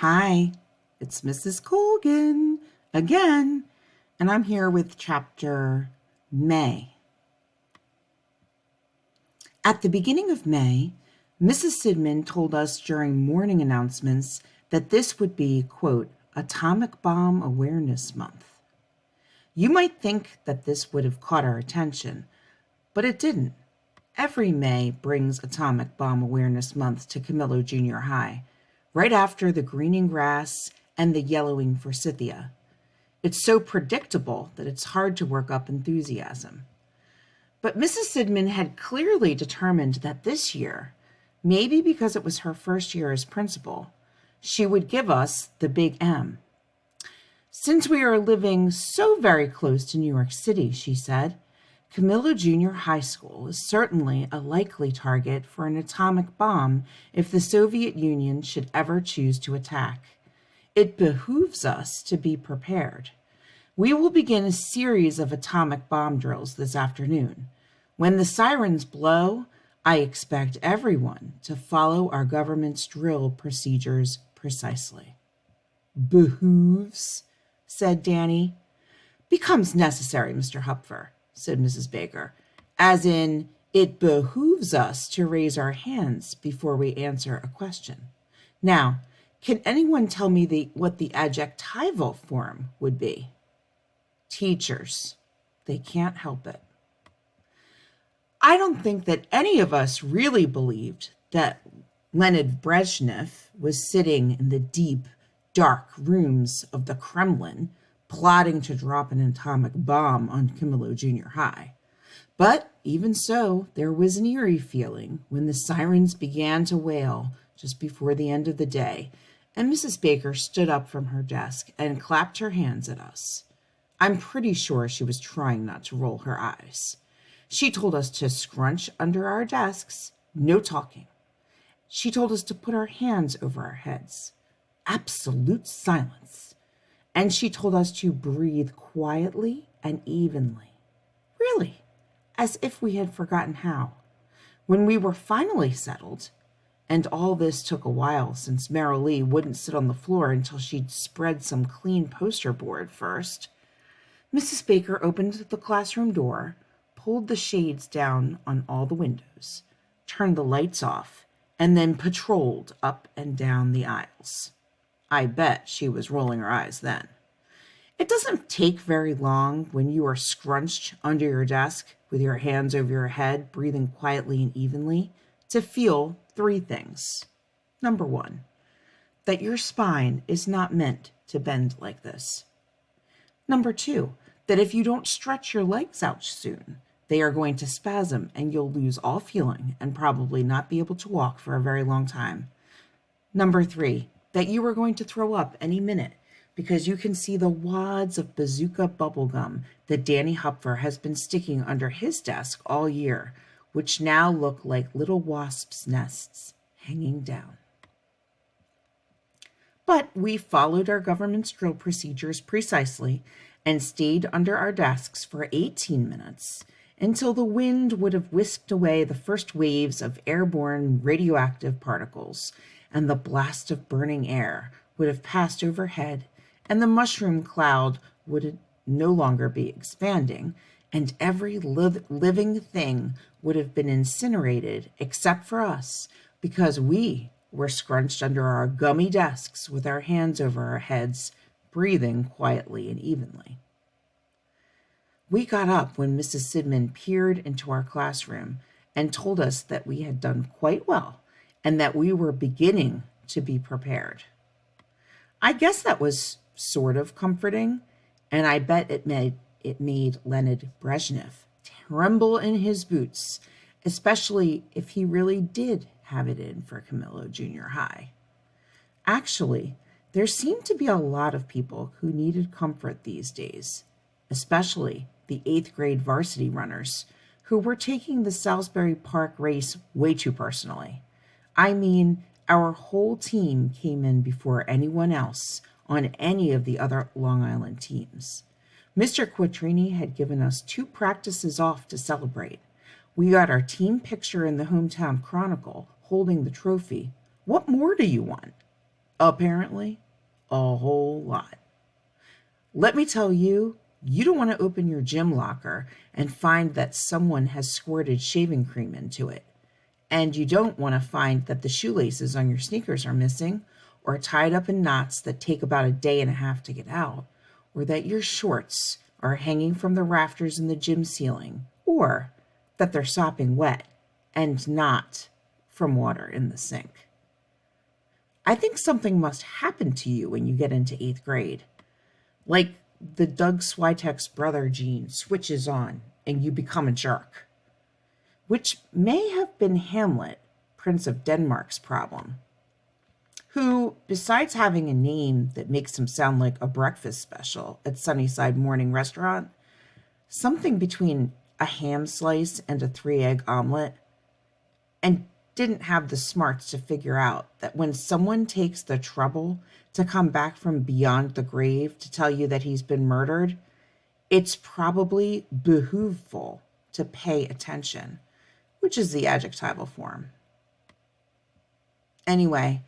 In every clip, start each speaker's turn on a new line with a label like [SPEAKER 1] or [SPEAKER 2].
[SPEAKER 1] Hi, it's Mrs. Colgan again, and I'm here with chapter May. At the beginning of May, Mrs. Sidman told us during morning announcements that this would be, quote, Atomic Bomb Awareness Month. You might think that this would have caught our attention, but it didn't. Every May brings Atomic Bomb Awareness Month to Camillo Junior High, right after the greening grass and the yellowing forsythia. It's so predictable that it's hard to work up enthusiasm. But Mrs. Sidman had clearly determined that this year, maybe because it was her first year as principal, she would give us the big M. Since we are living so very close to New York City, she said, Camillo Junior High School is certainly a likely target for an atomic bomb if the Soviet Union should ever choose to attack. It behooves us to be prepared. We will begin a series of atomic bomb drills this afternoon. When the sirens blow, I expect everyone to follow our government's drill procedures precisely. Behooves, said Danny. Becomes necessary, Mr. Hupfer, said Mrs. Baker, as in, it behooves us to raise our hands before we answer a question. Now, can anyone tell me what the adjectival form would be? Teachers. They can't help it. I don't think that any of us really believed that Leonid Brezhnev was sitting in the deep, dark rooms of the Kremlin plotting to drop an atomic bomb on Camillo Junior High. But even so, there was an eerie feeling when the sirens began to wail just before the end of the day, and Mrs. Baker stood up from her desk and clapped her hands at us. I'm pretty sure she was trying not to roll her eyes. She told us to scrunch under our desks, no talking. She told us to put our hands over our heads. Absolute silence. And she told us to breathe quietly and evenly. Really, as if we had forgotten how. When we were finally settled, and all this took a while since Merrill Lee wouldn't sit on the floor until she'd spread some clean poster board first, Mrs. Baker opened the classroom door, pulled the shades down on all the windows, turned the lights off, and then patrolled up and down the aisles. I bet she was rolling her eyes then. It doesn't take very long when you are scrunched under your desk with your hands over your head, breathing quietly and evenly, to feel three things. Number one, that your spine is not meant to bend like this. Number two, that if you don't stretch your legs out soon, they are going to spasm and you'll lose all feeling and probably not be able to walk for a very long time. Number three, that you are going to throw up any minute because you can see the wads of bazooka bubblegum that Danny Hupfer has been sticking under his desk all year, which now look like little wasps' nests hanging down. But we followed our government's drill procedures precisely and stayed under our desks for 18 minutes until the wind would have whisked away the first waves of airborne radioactive particles and the blast of burning air would have passed overhead, and the mushroom cloud would no longer be expanding, and every living thing would have been incinerated except for us, because we were scrunched under our gummy desks with our hands over our heads, breathing quietly and evenly. We got up when Mrs. Sidman peered into our classroom and told us that we had done quite well and that we were beginning to be prepared. I guess that was sort of comforting, and I bet it made Leonid Brezhnev tremble in his boots, especially if he really did have it in for Camillo Junior High. Actually, there seemed to be a lot of people who needed comfort these days, especially the 8th grade varsity runners who were taking the Salisbury Park race way too personally. I mean, our whole team came in before anyone else on any of the other Long Island teams. Mr. Quattrini had given us 2 practices off to celebrate. We got our team picture in the Hometown Chronicle holding the trophy. What more do you want? Apparently, a whole lot. Let me tell you, you don't want to open your gym locker and find that someone has squirted shaving cream into it. And you don't want to find that the shoelaces on your sneakers are missing, or tied up in knots that take about a day and a half to get out, or that your shorts are hanging from the rafters in the gym ceiling, or that they're sopping wet and not from water in the sink. I think something must happen to you when you get into 8th grade. Like the Doug Switek's brother gene switches on and you become a jerk, which may have been Hamlet, Prince of Denmark's problem, who, besides having a name that makes him sound like a breakfast special at Sunnyside Morning Restaurant, something between a ham slice and a 3-egg omelet, and didn't have the smarts to figure out that when someone takes the trouble to come back from beyond the grave to tell you that he's been murdered, it's probably behooveful to pay attention, which is the adjectival form. Anyway,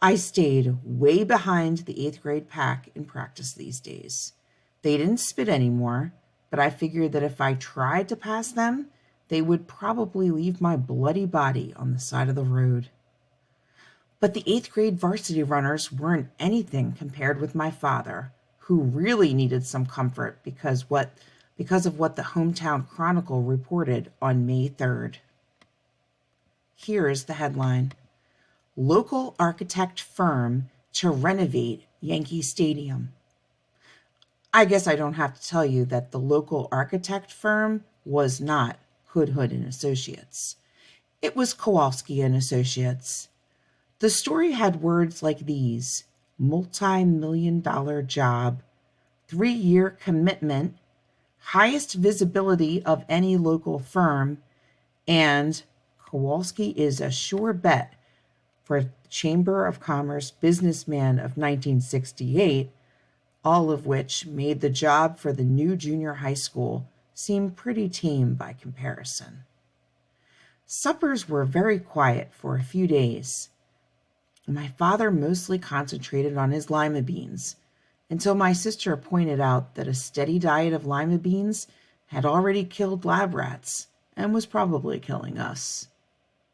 [SPEAKER 1] I stayed way behind the 8th grade pack in practice these days. They didn't spit anymore, but I figured that if I tried to pass them, they would probably leave my bloody body on the side of the road. But the 8th grade varsity runners weren't anything compared with my father, who really needed some comfort because of what the Hometown Chronicle reported on May 3rd. Here is the headline: Local architect firm to renovate Yankee Stadium. I guess I don't have to tell you that the local architect firm was not Hood and Associates. It was Kowalski and Associates. The story had words like these: multi-million-dollar job, 3-year commitment, highest visibility of any local firm, and Kowalski is a sure bet for Chamber of Commerce businessman of 1968, all of which made the job for the new junior high school seem pretty tame by comparison. Suppers were very quiet for a few days. My father mostly concentrated on his lima beans, until my sister pointed out that a steady diet of lima beans had already killed lab rats and was probably killing us.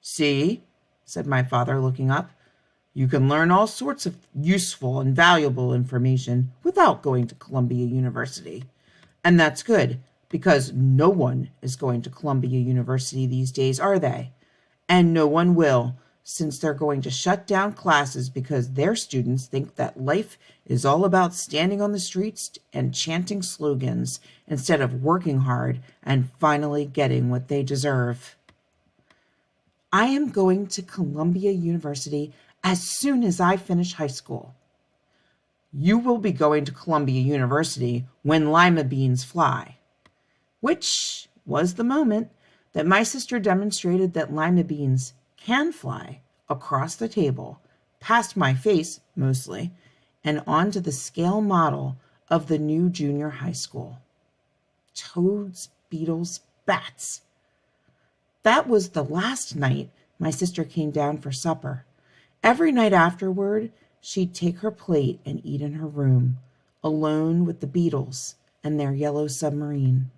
[SPEAKER 1] "See," said my father, looking up, "you can learn all sorts of useful and valuable information without going to Columbia University. And that's good, because no one is going to Columbia University these days, are they? And no one will, since they're going to shut down classes because their students think that life is all about standing on the streets and chanting slogans instead of working hard and finally getting what they deserve. I am going to Columbia University as soon as I finish high school." "You will be going to Columbia University when lima beans fly," which was the moment that my sister demonstrated that lima beans can fly across the table, past my face mostly, and onto the scale model of the new junior high school. Toads, beetles, bats. That was the last night my sister came down for supper. Every night afterward, she'd take her plate and eat in her room, alone with the beetles and their yellow submarine.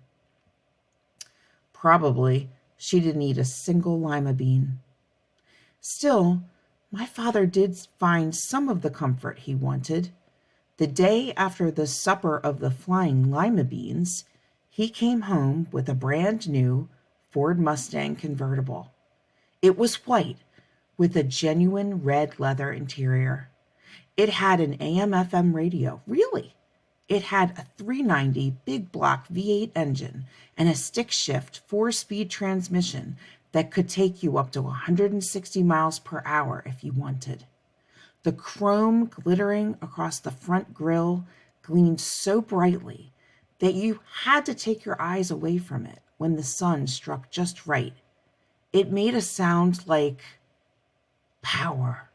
[SPEAKER 1] Probably she didn't eat a single lima bean. Still, my father did find some of the comfort he wanted. The day after the supper of the flying lima beans, he came home with a brand new Ford Mustang convertible. It was white with a genuine red leather interior. It had an AM/FM radio, really. It had a 390 big block V8 engine and a stick shift 4-speed transmission that could take you up to 160 miles per hour if you wanted. The chrome glittering across the front grille gleamed so brightly that you had to take your eyes away from it when the sun struck just right. It made a sound like power.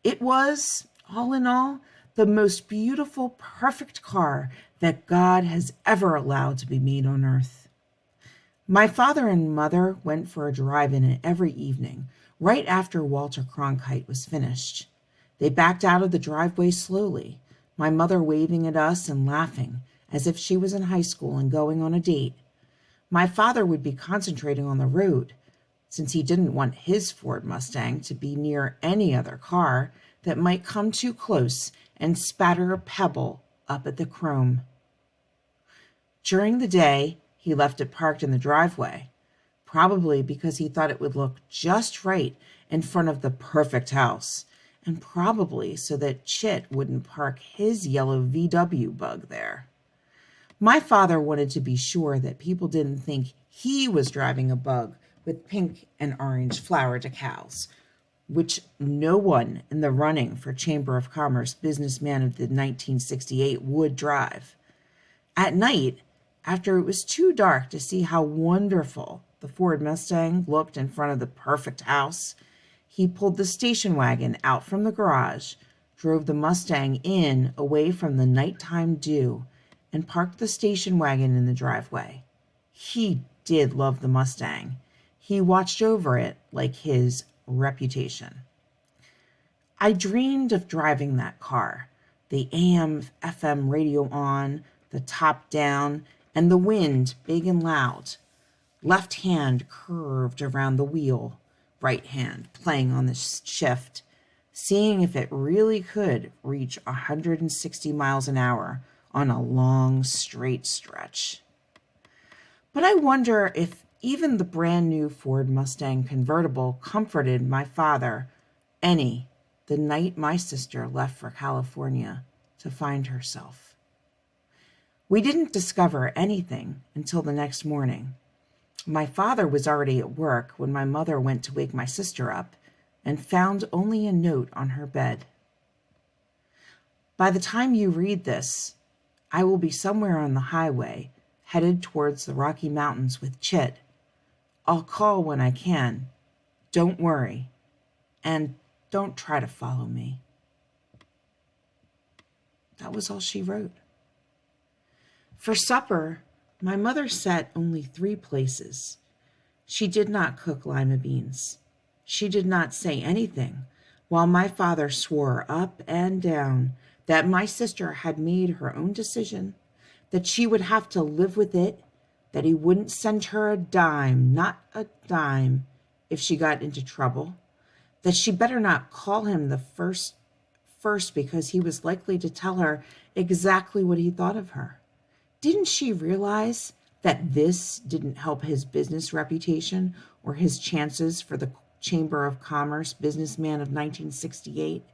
[SPEAKER 1] It was, all in all, the most beautiful, perfect car that God has ever allowed to be made on earth. My father and mother went for a drive in it every evening, right after Walter Cronkite was finished. They backed out of the driveway slowly, my mother waving at us and laughing, as if she was in high school and going on a date. My father would be concentrating on the road, since he didn't want his Ford Mustang to be near any other car that might come too close and spatter a pebble up at the chrome. During the day, he left it parked in the driveway, probably because he thought it would look just right in front of the perfect house, and probably so that Chit wouldn't park his yellow VW Bug there. My father wanted to be sure that people didn't think he was driving a Bug with pink and orange flower decals, which no one in the running for Chamber of Commerce Businessman of the 1968 would drive. At night, after it was too dark to see how wonderful the Ford Mustang looked in front of the perfect house, he pulled the station wagon out from the garage, drove the Mustang in away from the nighttime dew, and parked the station wagon in the driveway. He did love the Mustang. He watched over it like his reputation. I dreamed of driving that car, the AM/FM radio on, the top down, and the wind big and loud. Left hand curved around the wheel, right hand playing on the shift, seeing if it really could reach 160 miles an hour on a long straight stretch. But I wonder if even the brand new Ford Mustang convertible comforted my father any the night my sister left for California to find herself. We didn't discover anything until the next morning. My father was already at work when my mother went to wake my sister up and found only a note on her bed. By the time you read this, I will be somewhere on the highway, headed towards the Rocky Mountains with Chit. I'll call when I can. Don't worry. And don't try to follow me. That was all she wrote. For supper, my mother set only 3 places. She did not cook lima beans. She did not say anything, while my father swore up and down that my sister had made her own decision, that she would have to live with it, that he wouldn't send her a dime, not a dime, if she got into trouble, that she better not call him the first because he was likely to tell her exactly what he thought of her. Didn't she realize that this didn't help his business reputation or his chances for the Chamber of Commerce Businessman of 1968,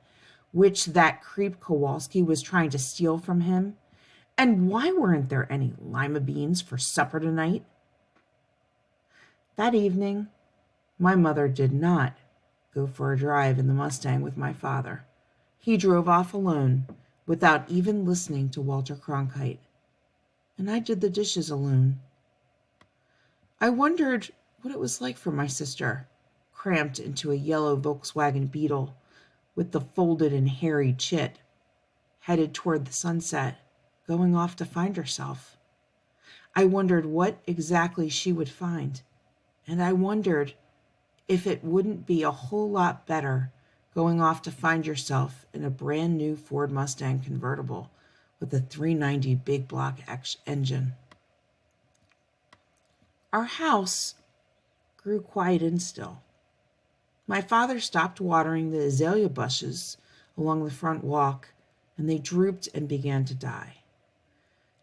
[SPEAKER 1] which that creep Kowalski was trying to steal from him? And why weren't there any lima beans for supper tonight? That evening, my mother did not go for a drive in the Mustang with my father. He drove off alone without even listening to Walter Cronkite. And I did the dishes alone. I wondered what it was like for my sister, cramped into a yellow Volkswagen Beetle with the folded and hairy Chit, headed toward the sunset, going off to find herself. I wondered what exactly she would find, and I wondered if it wouldn't be a whole lot better going off to find yourself in a brand new Ford Mustang convertible with a 390 big block engine. Our house grew quiet and still. My father stopped watering the azalea bushes along the front walk, and they drooped and began to die.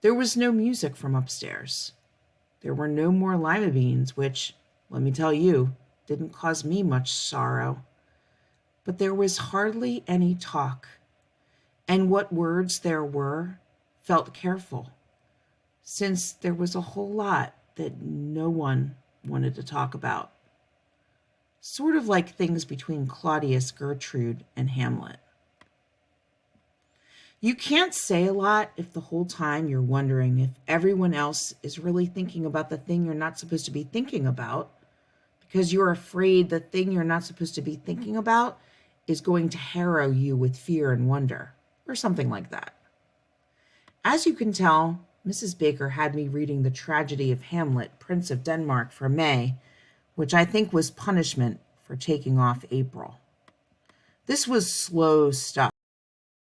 [SPEAKER 1] There was no music from upstairs. There were no more lima beans, which, let me tell you, didn't cause me much sorrow. But there was hardly any talk, and what words there were felt careful, since there was a whole lot that no one wanted to talk about. Sort of like things between Claudius, Gertrude, and Hamlet. You can't say a lot if the whole time you're wondering if everyone else is really thinking about the thing you're not supposed to be thinking about, because you're afraid the thing you're not supposed to be thinking about is going to harrow you with fear and wonder, or something like that. As you can tell, Mrs. Baker had me reading The Tragedy of Hamlet, Prince of Denmark for May, which I think was punishment for taking off April. This was slow stuff.